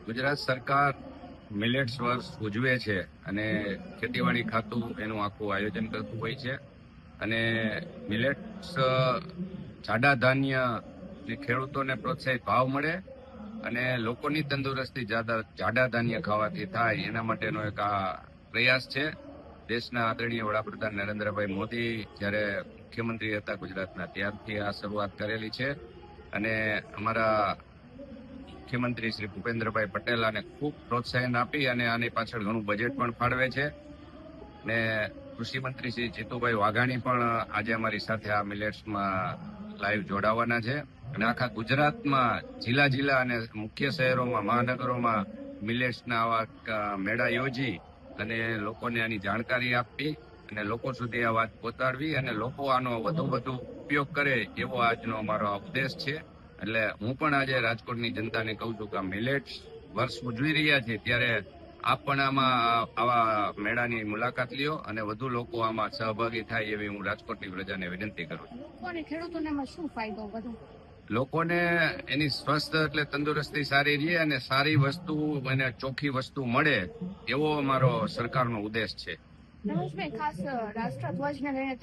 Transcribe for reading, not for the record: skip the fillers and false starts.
ગુજરાત સરકાર મિલેટ્સ વર્ષ ઉજવે છે અને ખેતીવાડી ખાતું એનું આખું આયોજન કરતું હોય છે અને મિલેટ્સ જાડા ધાન્ય ખેડૂતોને પ્રોત્સાહિત ભાવ મળે અને લોકોની તંદુરસ્તી જાડા ધાન્ય ખાવાથી થાય એના માટેનો એક આ પ્રયાસ છે. દેશના આદરણીય વડાપ્રધાન નરેન્દ્રભાઈ મોદી જ્યારે મુખ્યમંત્રી હતા ગુજરાતના ત્યારથી આ શરૂઆત કરેલી છે અને અમારા મુખ્યમંત્રી શ્રી ભૂપેન્દ્રભાઈ પટેલ આને ખૂબ પ્રોત્સાહન આપી અને આની પાછળ ઘણું બજેટ પણ ફાળવે છે. ને કૃષિ મંત્રી શ્રી જીતુભાઈ વાઘાણી પણ આજે અમારી સાથે આ મિલેટ્સમાં લાઈવ જોડાવાના છે અને આખા ગુજરાતમાં જિલ્લા અને મુખ્ય શહેરોમાં મહાનગરોમાં મિલેટ્સના આવા મેળા યોજી અને લોકોને આની જાણકારી આપવી અને લોકો સુધી આ વાત પહોંચાડવી અને લોકો આનો વધુ ઉપયોગ કરે એવો આજનો અમારો ઉદ્દેશ છે. એટલે હું પણ આજે રાજકોટની જનતાને કહું છું કે મિલેટ્સ વર્ષ ઉજવી રહ્યા છે ત્યારે આપ પણ આમાં આવા મેળાની મુલાકાત લ્યો અને વધુ લોકો આમાં સહભાગી થાય એવી હું રાજકોટની પ્રજાને વિનંતી કરું છું. લોકોને ખેડૂતોને એમાં શું ફાયદો વધુ? લોકોને એની સ્વસ્થ એટલે તંદુરસ્તી સારી રહે અને સારી વસ્તુ અને ચોખ્ખી વસ્તુ મળે એવો અમારો સરકારનો ઉદ્દેશ છે. રમેશભાઈ, ખાસ રાષ્ટ્રધ્વજને લઈને